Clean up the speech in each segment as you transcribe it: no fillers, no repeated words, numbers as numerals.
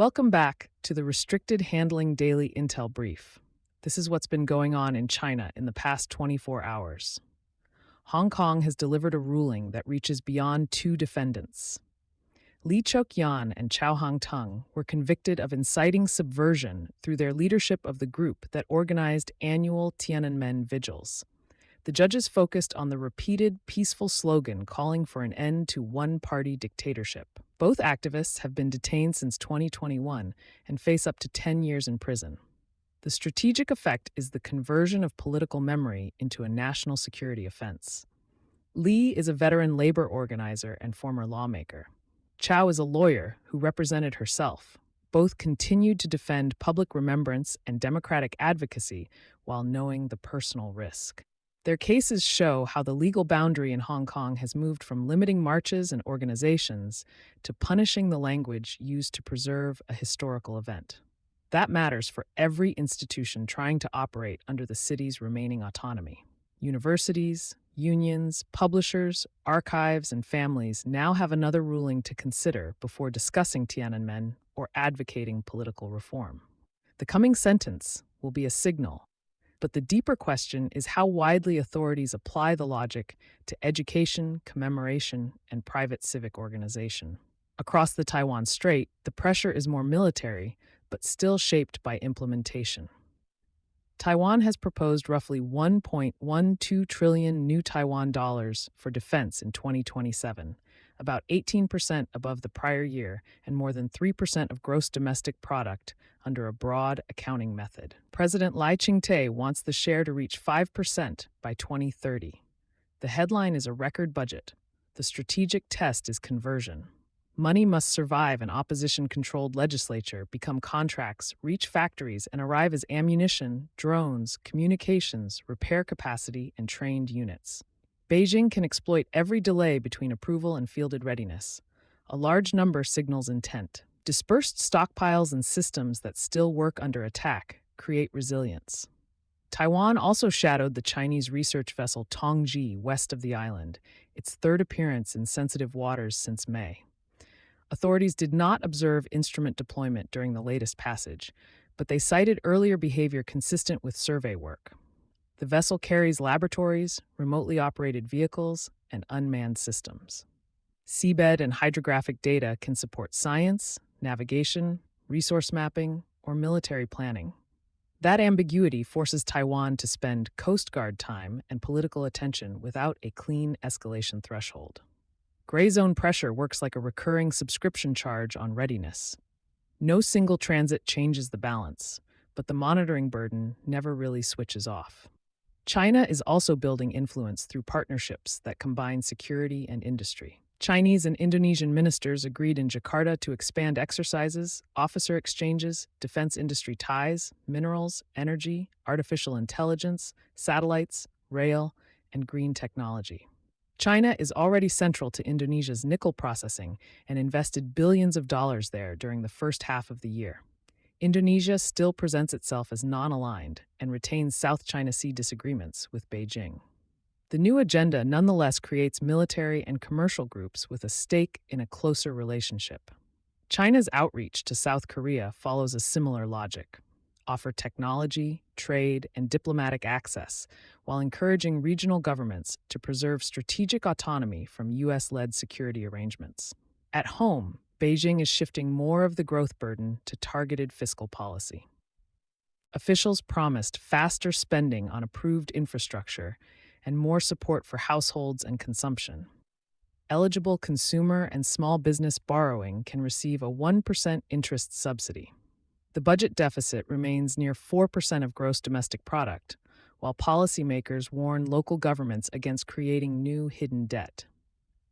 Welcome back to the Restricted Handling Daily Intel Brief. This is what's been going on in China in the past 24 hours. Hong Kong has delivered a ruling that reaches beyond two defendants. Cheuk-yan and Chow Hang-tung were convicted of inciting subversion through their leadership of the group that organized annual Tiananmen vigils. The judges focused on the repeated peaceful slogan calling for an end to one-party dictatorship. Both activists have been detained since 2021 and face up to 10 years in prison. The strategic effect is the conversion of political memory into a national security offense. Li is a veteran labor organizer and former lawmaker. Chow is a lawyer who represented herself. Both continued to defend public remembrance and democratic advocacy while knowing the personal risk. Their cases show how the legal boundary in Hong Kong has moved from limiting marches and organizations to punishing the language used to preserve a historical event. That matters for every institution trying to operate under the city's remaining autonomy. Universities, unions, publishers, archives, and families now have another ruling to consider before discussing Tiananmen or advocating political reform. The coming sentence will be a signal. But the deeper question is how widely authorities apply the logic to education, commemoration, and private civic organization. Across the Taiwan Strait, the pressure is more military, but still shaped by implementation. Taiwan has proposed roughly 1.12 trillion new Taiwan dollars for defense in 2027, about 18% above the prior year and more than 3% of gross domestic product under a broad accounting method. President Lai Ching-te wants the share to reach 5% by 2030. The headline is a record budget. The strategic test is conversion. Money must survive an opposition-controlled legislature, become contracts, reach factories, and arrive as ammunition, drones, communications, repair capacity, and trained units. Beijing can exploit every delay between approval and fielded readiness. A large number signals intent. Dispersed stockpiles and systems that still work under attack create resilience. Taiwan also shadowed the Chinese research vessel Tongji west of the island, its third appearance in sensitive waters since May. Authorities did not observe instrument deployment during the latest passage, but they cited earlier behavior consistent with survey work. The vessel carries laboratories, remotely operated vehicles, and unmanned systems. Seabed and hydrographic data can support science, navigation, resource mapping, or military planning. That ambiguity forces Taiwan to spend Coast Guard time and political attention without a clean escalation threshold. Gray zone pressure works like a recurring subscription charge on readiness. No single transit changes the balance, but the monitoring burden never really switches off. China is also building influence through partnerships that combine security and industry. Chinese and Indonesian ministers agreed in Jakarta to expand exercises, officer exchanges, defense industry ties, minerals, energy, artificial intelligence, satellites, rail, and green technology. China is already central to Indonesia's nickel processing and invested billions of dollars there during the first half of the year. Indonesia still presents itself as non-aligned and retains South China Sea disagreements with Beijing. The new agenda nonetheless creates military and commercial groups with a stake in a closer relationship. China's outreach to South Korea follows a similar logic: offer technology, trade, and diplomatic access, while encouraging regional governments to preserve strategic autonomy from U.S.-led security arrangements. At home, Beijing is shifting more of the growth burden to targeted fiscal policy. Officials promised faster spending on approved infrastructure and more support for households and consumption. Eligible consumer and small business borrowing can receive a 1% interest subsidy. The budget deficit remains near 4% of gross domestic product, while policymakers warn local governments against creating new hidden debt.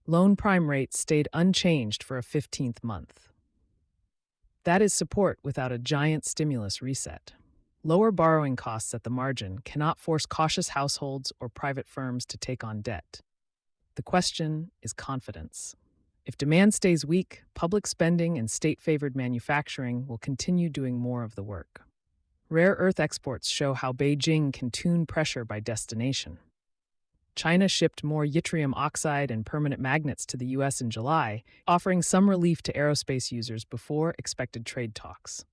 Loan prime rates stayed unchanged for a 15th month. That is support without a giant stimulus reset. Lower borrowing costs at the margin cannot force cautious households or private firms to take on debt. The question is confidence. If demand stays weak, public spending and state-favored manufacturing will continue doing more of the work. Rare earth exports show how Beijing can tune pressure by destination. China shipped more yttrium oxide and permanent magnets to the U.S. in July, offering some relief to aerospace users before expected trade talks.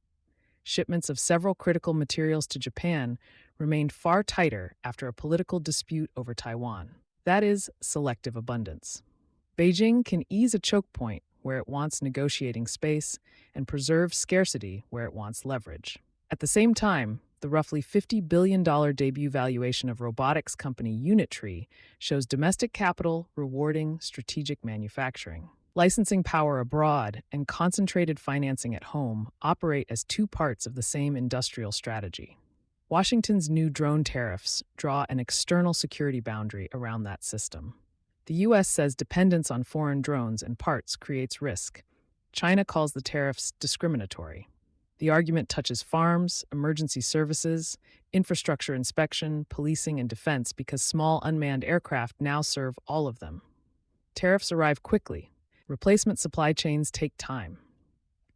Shipments of several critical materials to Japan remained far tighter after a political dispute over Taiwan. That is, selective abundance. Beijing can ease a choke point where it wants negotiating space and preserve scarcity where it wants leverage. At the same time, the roughly $50 billion debut valuation of robotics company Unitree shows domestic capital rewarding strategic manufacturing. Licensing power abroad and concentrated financing at home operate as two parts of the same industrial strategy. Washington's new drone tariffs draw an external security boundary around that system. The U.S. says dependence on foreign drones and parts creates risk. China calls the tariffs discriminatory. The argument touches farms, emergency services, infrastructure inspection, policing, and defense because small unmanned aircraft now serve all of them. Tariffs arrive quickly. Replacement supply chains take time.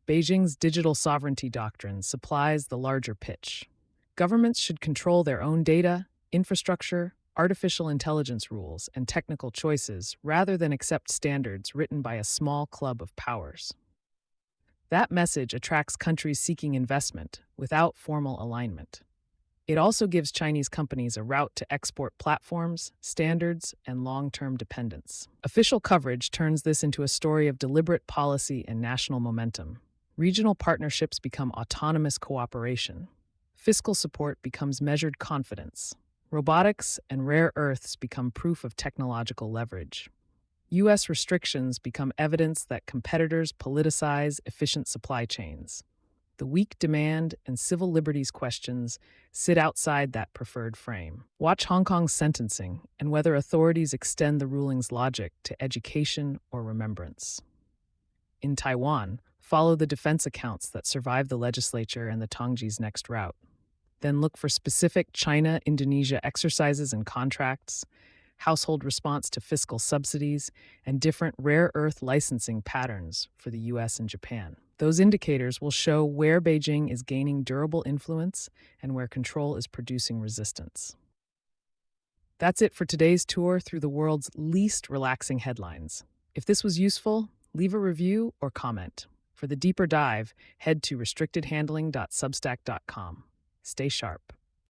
Beijing's digital sovereignty doctrine supplies the larger pitch. Governments should control their own data, infrastructure, artificial intelligence rules, and technical choices rather than accept standards written by a small club of powers. That message attracts countries seeking investment without formal alignment. It also gives Chinese companies a route to export platforms, standards, and long-term dependence. Official coverage turns this into a story of deliberate policy and national momentum. Regional partnerships become autonomous cooperation. Fiscal support becomes measured confidence. Robotics and rare earths become proof of technological leverage. U.S. restrictions become evidence that competitors politicize efficient supply chains. The weak demand and civil liberties questions sit outside that preferred frame. Watch Hong Kong's sentencing and whether authorities extend the ruling's logic to education or remembrance. In Taiwan, follow the defense accounts that survive the legislature and the Tongji's next route. Then look for specific China-Indonesia exercises and contracts, household response to fiscal subsidies, and different rare earth licensing patterns for the U.S. and Japan. Those indicators will show where Beijing is gaining durable influence and where control is producing resistance. That's it for today's tour through the world's least relaxing headlines. If this was useful, leave a review or comment. For the deeper dive, head to restrictedhandling.substack.com. Stay sharp.